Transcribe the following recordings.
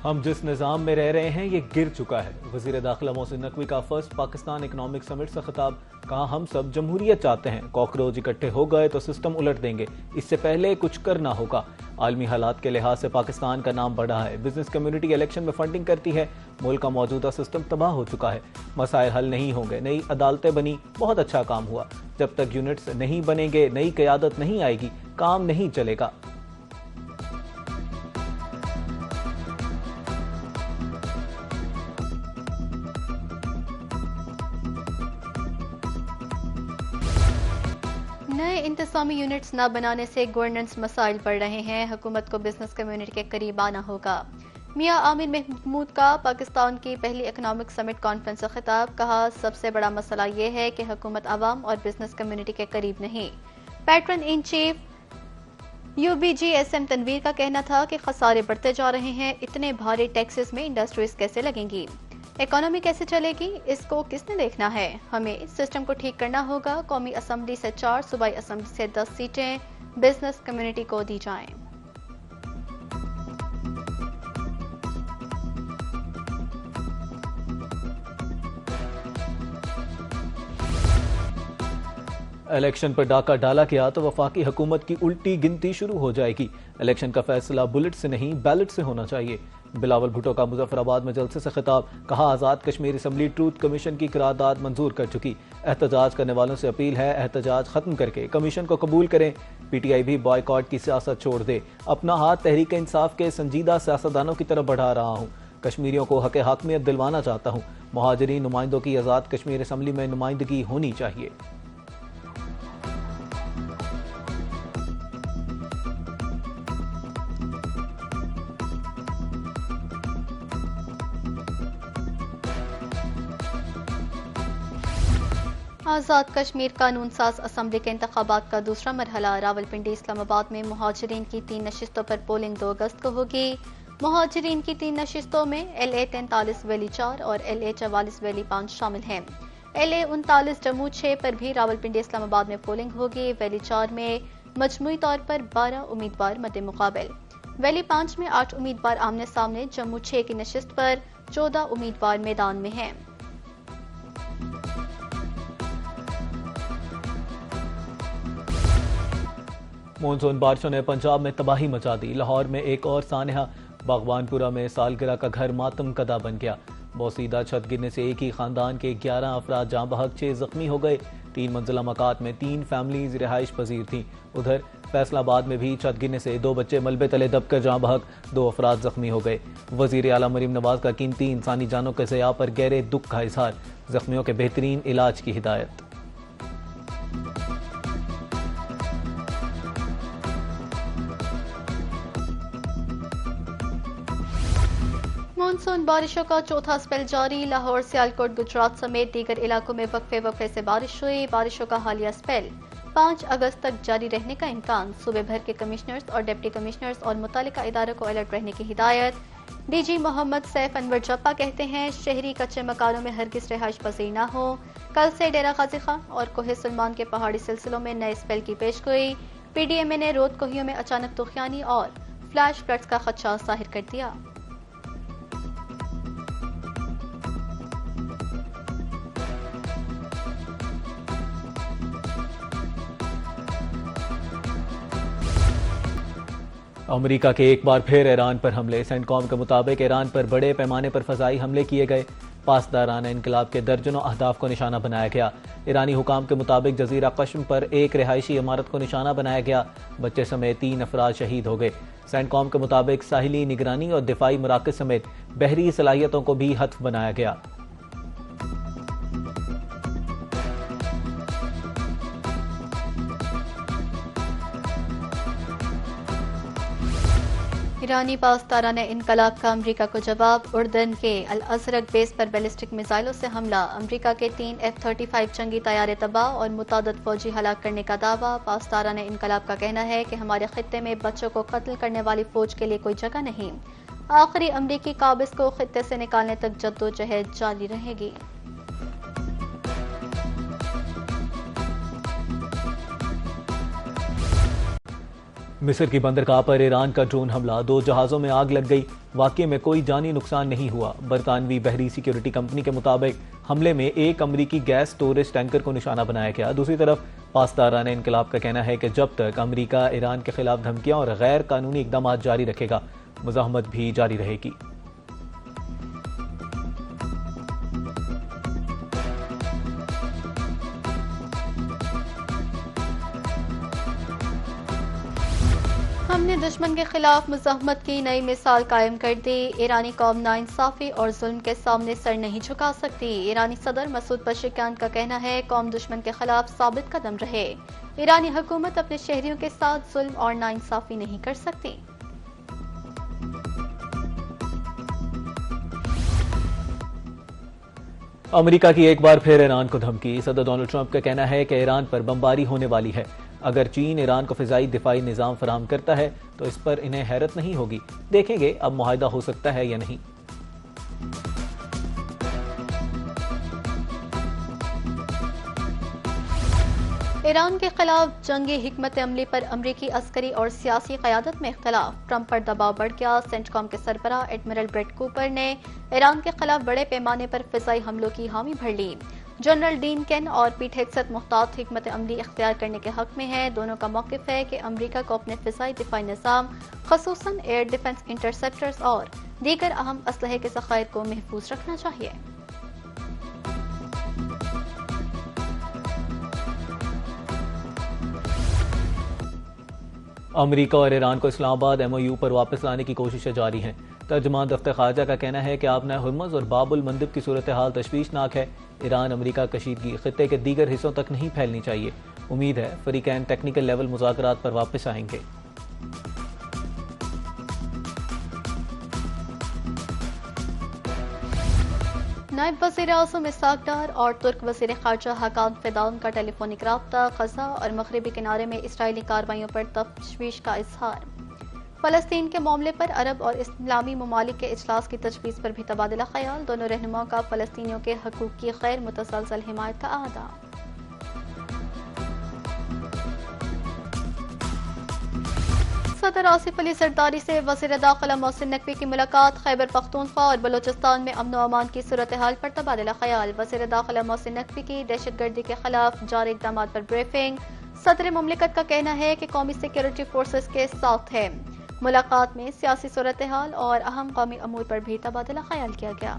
ہم جس نظام میں رہ رہے ہیں یہ گر چکا ہے۔ وزیر داخلہ محسن نقوی کا فرسٹ پاکستان اکنامک سمٹ سے خطاب، کہا ہم سب جمہوریت چاہتے ہیں، کاکروچ اکٹھے ہو گئے تو سسٹم الٹ دیں گے، اس سے پہلے کچھ کرنا ہوگا۔ عالمی حالات کے لحاظ سے پاکستان کا نام بڑھا ہے، بزنس کمیونٹی الیکشن میں فنڈنگ کرتی ہے، ملک کا موجودہ سسٹم تباہ ہو چکا ہے، مسائل حل نہیں ہوں گے، نئی عدالتیں بنی، بہت اچھا کام ہوا، جب تک یونٹس نہیں بنیں گے، نئی قیادت نہیں آئے گی، کام نہیں چلے گا۔ نئے انتظامی یونٹس نہ بنانے سے گورننس مسائل بڑھ رہے ہیں، حکومت کو بزنس کمیونٹی کے قریب آنا ہوگا۔ میاں عامر محمود کا پاکستان کی پہلی اکنامک سمٹ کانفرنس سے خطاب، کہا سب سے بڑا مسئلہ یہ ہے کہ حکومت عوام اور بزنس کمیونٹی کے قریب نہیں۔ Patron in chief U B G S M Tanveer کا کہنا تھا کہ خسارے بڑھتے جا رہے ہیں، اتنے بھاری ٹیکسز میں انڈسٹریز کیسے لگیں گی، اکانومی کیسے چلے گی، اس کو کس نے دیکھنا ہے، ہمیں سسٹم کو ٹھیک کرنا ہوگا، قومی اسمبلی سے 4، صوبائی اسمبلی سے 10 سیٹیں بزنس کمیونٹی کو دی جائیں۔ الیکشن پر ڈاکہ ڈالا گیا تو وفاقی حکومت کی الٹی گنتی شروع ہو جائے گی، الیکشن کا فیصلہ بلٹ سے نہیں بیلٹ سے ہونا چاہیے۔ بلاول بھٹو کا مظفر آباد میں جلسے سے خطاب، کہا Azad Kashmir assembly truth commission کی قرارداد منظور کر چکی، احتجاج کرنے والوں سے اپیل ہے احتجاج ختم کر کے کمیشن کو قبول کریں، پی ٹی آئی بھی بائیکاٹ کی سیاست چھوڑ دے، اپنا ہاتھ تحریک انصاف کے سنجیدہ سیاستدانوں کی طرف بڑھا رہا ہوں، کشمیریوں کو حق حاکمیت دلوانا چاہتا ہوں، مہاجرین نمائندوں کی آزاد کشمیر اسمبلی میں نمائندگی ہونی چاہیے۔ آزاد کشمیر قانون ساز اسمبلی کے انتخابات کا دوسرا مرحلہ راولپنڈی اسلام آباد میں مہاجرین کی 3 نشستوں پر پولنگ 2 اگست کو ہوگی۔ مہاجرین کی 3 نشستوں میں ایل اے 43 ویلی 4 اور ایل اے 44 ویلی 5 شامل ہیں۔ ایل اے 39 جموں 6 پر بھی راولپنڈی اسلام آباد میں پولنگ ہوگی۔ ویلی 4 میں مجموعی طور پر 12 امیدوار مد مقابل، ویلی 5 میں 8 امیدوار آمنے سامنے، جموں 6 کی نشست پر 14 امیدوار میدان میں ہیں۔ مونسون بارشوں نے پنجاب میں تباہی مچا دی، لاہور میں ایک اور سانحہ، باغبان پورہ میں سالگرہ کا گھر ماتم کدا بن گیا، بوسیدہ چھت گرنے سے ایک ہی خاندان کے 11 افراد جاں بحق، 6 زخمی ہو گئے، 3 منزلہ مکات میں 3 فیملیز رہائش پذیر تھیں۔ ادھر فیصل آباد میں بھی چھت گرنے سے 2 بچے ملبے تلے دب کر جاں بحق، 2 افراد زخمی ہو گئے۔ وزیر اعلیٰ مریم نواز کا قیمتی انسانی جانوں کے ضیاع پر گہرے دکھ کا اظہار، زخمیوں کے بہترین علاج کی ہدایت۔ مانسون بارشوں کا چوتھا سپیل جاری، لاہور، سیالکوٹ، گجرات سمیت دیگر علاقوں میں وقفے سے بارش ہوئی۔ بارشوں کا حالیہ سپیل 5 اگست تک جاری رہنے کا امکان، صوبے بھر کے کمشنرز اور ڈپٹی کمشنرز اور متعلقہ اداروں کو الرٹ رہنے کی ہدایت۔ ڈی جی محمد سیف انور جپا کہتے ہیں شہری کچے مکانوں میں ہرگز رہائش پذیر نہ ہو۔ کل سے ڈیرہ غازی خان اور کوہ سلمان کے پہاڑی سلسلوں میں نئے سپیل کی پیشگوئی، پی ڈی ایم اے نے رود کوہیوں میں اچانک طوفانی اور فلیش فلڈز کا خدشہ ظاہر کر دیا۔ امریکہ کے ایک بار پھر ایران پر حملے، سینٹ کام کے مطابق ایران پر بڑے پیمانے پر فضائی حملے کیے گئے، پاسدارانہ انقلاب کے درجنوں اہداف کو نشانہ بنایا گیا۔ ایرانی حکام کے مطابق جزیرہ قشم پر ایک رہائشی عمارت کو نشانہ بنایا گیا، بچے سمیت 3 افراد شہید ہو گئے۔ سینٹ کام کے مطابق ساحلی نگرانی اور دفاعی مراکز سمیت بحری صلاحیتوں کو بھی ہدف بنایا گیا۔ ایرانی پاسدارانہ انقلاب کا امریکہ کو جواب، اردن کے الازرق بیس پر بیلسٹک میزائلوں سے حملہ، امریکہ کے 3 F-35 جنگی طیارے تباہ اور متعدد فوجی ہلاک کرنے کا دعویٰ۔ پاسدارانہ انقلاب کا کہنا ہے کہ ہمارے خطے میں بچوں کو قتل کرنے والی فوج کے لیے کوئی جگہ نہیں، آخری امریکی قابض کو خطے سے نکالنے تک جدوجہد جاری رہے گی۔ مصر کی بندرگاہ پر ایران کا ڈرون حملہ، 2 جہازوں میں آگ لگ گئی، واقعے میں کوئی جانی نقصان نہیں ہوا۔ برطانوی بحری سیکیورٹی کمپنی کے مطابق حملے میں ایک امریکی گیس سٹوریج ٹینکر کو نشانہ بنایا گیا۔ دوسری طرف پاسداران انقلاب کا کہنا ہے کہ جب تک امریکہ ایران کے خلاف دھمکیاں اور غیر قانونی اقدامات جاری رکھے گا، مزاحمت بھی جاری رہے گی۔ ہم نے دشمن کے خلاف مزاحمت کی نئی مثال قائم کر دی، ایرانی قوم ناانصافی اور ظلم کے سامنے سر نہیں جھکا سکتی۔ ایرانی صدر مسعود پزشکیان کا کہنا ہے قوم دشمن کے خلاف ثابت قدم رہے، ایرانی حکومت اپنے شہریوں کے ساتھ ظلم اور ناانصافی نہیں کر سکتی۔ امریکہ کی ایک بار پھر ایران کو دھمکی، صدر ڈونلڈ ٹرمپ کا کہنا ہے کہ ایران پر بمباری ہونے والی ہے۔ اگر چین ایران کو فضائی دفاعی نظام فراہم کرتا ہے تو اس پر انہیں حیرت نہیں ہوگی، دیکھیں گے اب معاہدہ ہو سکتا ہے یا نہیں۔ ایران کے خلاف جنگی حکمت عملی پر امریکی عسکری اور سیاسی قیادت میں اختلاف، ٹرمپ پر دباؤ بڑھ گیا۔ سینٹ کام کے سربراہ ایڈمرل بریٹ کوپر نے ایران کے خلاف بڑے پیمانے پر فضائی حملوں کی حامی بھر لی۔ جنرل ڈین کین اور پیٹ ہیگسٹ محتاط حکمت عملی اختیار کرنے کے حق میں ہیں۔ دونوں کا موقف ہے کہ امریکہ کو اپنے فضائی دفاعی نظام، خصوصاً ایئر ڈیفنس انٹرسیپٹرز اور دیگر اہم اسلحے کے ذخائر کو محفوظ رکھنا چاہیے۔ امریکہ اور ایران کو اسلام آباد ایم او یو پر واپس لانے کی کوششیں جاری ہیں۔ ترجمان دفتر خارجہ کا کہنا ہے کہ آبنہ ہرمز اور باب المندب کی صورتحال تشویشناک ہے۔ ایران امریکہ کشیدگی خطے کے دیگر حصوں تک نہیں پھیلنی چاہیے۔ امید ہے فریقین ٹیکنیکل لیول مذاکرات پر واپس آئیں گے۔ نائب وزیر اعظم اسحاق ڈار اور ترک وزیر خارجہ حاکان فیدان کا ٹیلی فونک رابطہ، غزہ اور مغربی کنارے میں اسرائیلی کارروائیوں پر تشویش کا اظہار۔ فلسطین کے معاملے پر عرب اور اسلامی ممالک کے اجلاس کی تجویز پر بھی تبادلہ خیال، دونوں رہنماؤں کا فلسطینیوں کے حقوق کی غیر متزلزل حمایت کا اعادہ۔ صدر آصف علی زرداری سے وزیر داخلہ محسن نقوی کی ملاقات، خیبر پختونخوا اور بلوچستان میں امن و امان کی صورتحال پر تبادلہ خیال۔ وزیر داخلہ محسن نقوی کی دہشت گردی کے خلاف جاری اقدامات پر بریفنگ، صدر مملکت کا کہنا ہے کہ قومی سیکیورٹی فورسز کے ساتھ ہے۔ ملاقات میں سیاسی صورتحال اور اہم قومی امور پر بھی تبادلہ خیال کیا گیا۔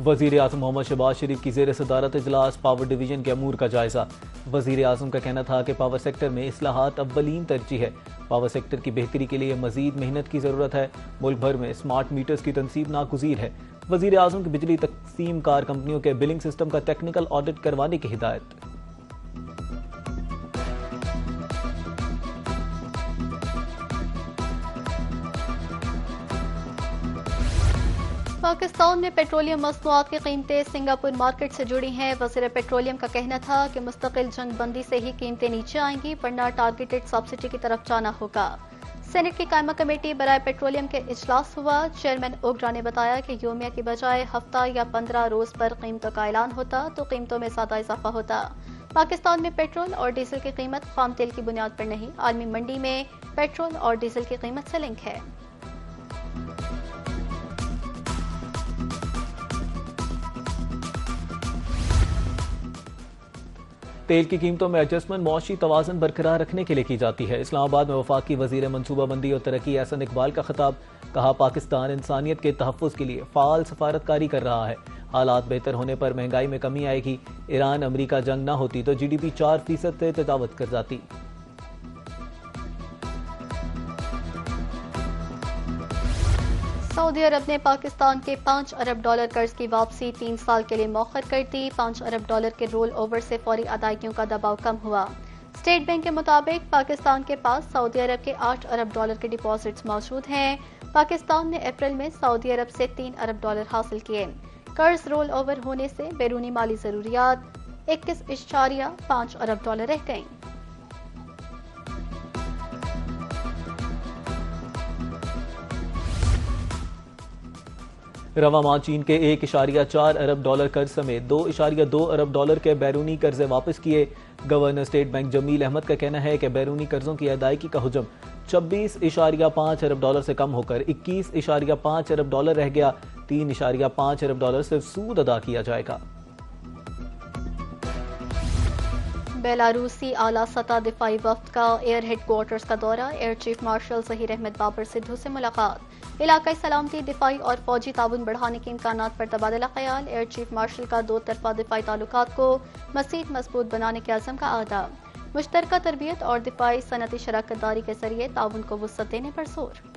وزیر اعظم محمد شہباز شریف کی زیر صدارت اجلاس، پاور ڈویژن کے امور کا جائزہ۔ وزیر اعظم کا کہنا تھا کہ پاور سیکٹر میں اصلاحات اولین ترجیح ہے۔ پاور سیکٹر کی بہتری کے لیے مزید محنت کی ضرورت ہے۔ ملک بھر میں اسمارٹ میٹرز کی تنصیب ناگزیر ہے۔ وزیر اعظم کی بجلی تقسیم کار کمپنیوں کے بلنگ سسٹم کا ٹیکنیکل آڈٹ کروانے کی ہدایت۔ پاکستان میں پیٹرولیم مصنوعات کی قیمتیں سنگاپور مارکیٹ سے جڑی ہیں۔ وزیر پیٹرولیم کا کہنا تھا کہ مستقل جنگ بندی سے ہی قیمتیں نیچے آئیں گی، ورنہ ٹارگیٹڈ سبسڈی کی طرف جانا ہوگا۔ سینٹ کی قائمہ کمیٹی برائے پیٹرولیم کے اجلاس ہوا۔ چیئرمین اوگرا نے بتایا کہ یومیہ کی بجائے ہفتہ یا 15 روز پر قیمتوں کا اعلان ہوتا تو قیمتوں میں زیادہ اضافہ ہوتا۔ پاکستان میں پیٹرول اور ڈیزل کی قیمت خام تیل کی بنیاد پر نہیں، عالمی منڈی میں پیٹرول اور ڈیزل کی قیمت سے لنک ہے۔ تیل کی قیمتوں میں ایڈجسٹمنٹ معاشی توازن برقرار رکھنے کے لیے کی جاتی ہے۔ اسلام آباد میں وفاقی وزیر منصوبہ بندی اور ترقی احسن اقبال کا خطاب، کہا پاکستان انسانیت کے تحفظ کے لیے فعال سفارتکاری کر رہا ہے۔ حالات بہتر ہونے پر مہنگائی میں کمی آئے گی۔ ایران امریکہ جنگ نہ ہوتی تو GDP 4% سے تجاوز کر جاتی۔ سعودی عرب نے پاکستان کے $5 ارب قرض کی واپسی 3 سال کے لیے مؤخر کر دی۔ $5 ارب کے رول اوور سے فوری ادائیگیوں کا دباؤ کم ہوا۔ اسٹیٹ بینک کے مطابق پاکستان کے پاس سعودی عرب کے $8 ارب کے ڈپازٹس موجود ہیں۔ پاکستان نے اپریل میں سعودی عرب سے $3 ارب حاصل کیے۔ قرض رول اوور ہونے سے بیرونی مالی ضروریات $21.5 ارب رہ گئیں۔ رواں ماہ چین کے 1.4 ارب ڈالر قرض سمیت 2.2 ارب ڈالر کے بیرونی قرضے واپس کیے۔ گورنر اسٹیٹ بینک جمیل احمد کا کہنا ہے کہ بیرونی قرضوں کی ادائیگی کا حجم 26.5 ارب ڈالر سے کم ہو کر 21.5 ارب ڈالر رہ گیا۔ 3.5 ارب ڈالر صرف سود ادا کیا جائے گا۔ بیلاروسی اعلیٰ سطح دفاعی وفد کا ایئر ہیڈ کوارٹرز کا دورہ، air chief marshal Zaheer Ahmed Babar Sidhu سے ملاقات، علاقائی سلامتی، دفاعی اور فوجی تعاون بڑھانے کے امکانات پر تبادلہ خیال، ایئر چیف مارشل کا دو طرفہ دفاعی تعلقات کو مزید مضبوط بنانے کے عزم کا اعادہ، مشترکہ تربیت اور دفاعی صنعتی شراکت داری کے ذریعے تعاون کو وسعت دینے پر زور۔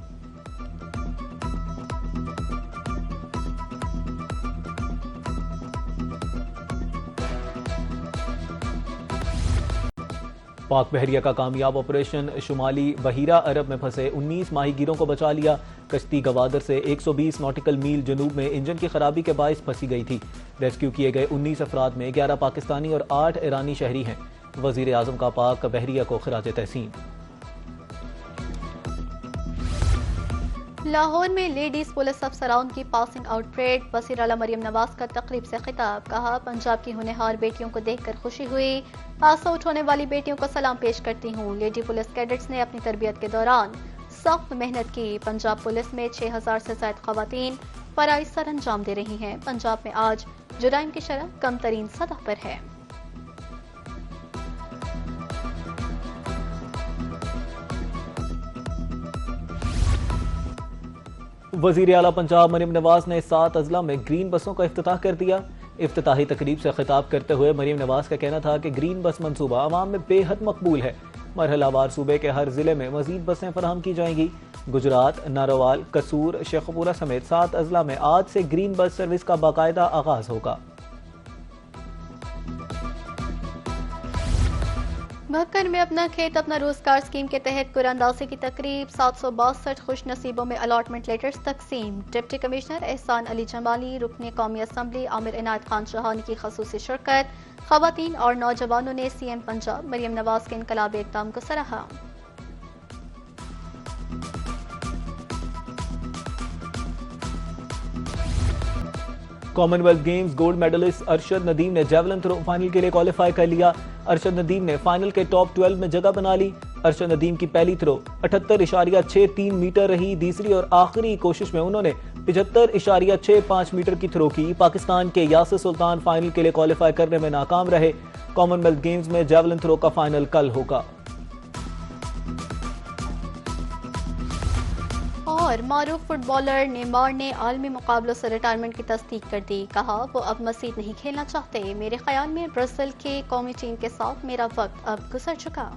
پاک بحریہ کا کامیاب آپریشن، شمالی بحیرہ عرب میں پھنسے 19 ماہی گیروں کو بچا لیا۔ کشتی گوادر سے 120 ناٹیکل میل جنوب میں انجن کی خرابی کے باعث پھنسی گئی تھی۔ ریسکیو کیے گئے 19 افراد میں 11 پاکستانی اور 8 ایرانی شہری ہیں۔ وزیر اعظم کا پاک بحریہ کو خراج تحسین۔ لاہور میں لیڈیز پولیس افسران کی پاسنگ آؤٹ پریڈ، وزیر اعلیٰ مریم نواز کا تقریب سے خطاب، کہا پنجاب کی ہونہار بیٹیوں کو دیکھ کر خوشی ہوئی، آسو اٹھانے والی بیٹیوں کو سلام پیش کرتی ہوں۔ لیڈی پولیس کیڈٹس نے اپنی تربیت کے دوران سخت محنت کی۔ پنجاب پولیس میں 6000 سے زائد خواتین فرائض سر انجام دے رہی ہیں۔ پنجاب میں آج جرائم کی شرح کم ترین سطح پر ہے۔ وزیر اعلیٰ پنجاب مریم نواز نے 7 اضلاع میں گرین بسوں کا افتتاح کر دیا۔ افتتاحی تقریب سے خطاب کرتے ہوئے مریم نواز کا کہنا تھا کہ گرین بس منصوبہ عوام میں بے حد مقبول ہے۔ مرحلہ وار صوبے کے ہر ضلع میں مزید بسیں فراہم کی جائیں گی۔ گجرات، ناروال، قصور، شیخوپورہ سمیت 7 اضلاع میں آج سے گرین بس سروس کا باقاعدہ آغاز ہوگا۔ بھکر میں اپنا کھیت اپنا روزگار اسکیم کے تحت قرآن اندازی کی تقریب، 762 خوش نصیبوں میں الاٹمنٹ لیٹرز تقسیم۔ ڈپٹی کمشنر احسان علی جمالی، رکن قومی اسمبلی عامر عنایت خان شاہانی کی خصوصی شرکت۔ خواتین اور نوجوانوں نے سی ایم پنجاب مریم نواز کے انقلابی اقدام کو سراہا۔ Commonwealth games gold medallist Arshad Nadeem نے جیولن تھرو فائنل کے لیے کوالیفائی کر لیا۔ ارشد ندیم نے فائنل کے ٹاپ 12 میں جگہ بنا لی۔ ارشد ندیم کی پہلی تھرو 78.63 میٹر رہی۔ تیسری اور آخری کوشش میں انہوں نے 75.65 میٹر کی تھرو کی۔ پاکستان کے یاسر سلطان فائنل کے لیے کوالیفائی کرنے میں ناکام رہے۔ کامن ویلتھ گیمز میں جیولن تھرو کا فائنل کل ہوگا۔ اور معروف فٹ بالر نیمار نے عالمی مقابلوں سے ریٹائرمنٹ کی تصدیق کر دی، کہا وہ اب مزید نہیں کھیلنا چاہتے، میرے خیال میں برازیل کی قومی ٹیم کے ساتھ میرا وقت اب گزر چکا۔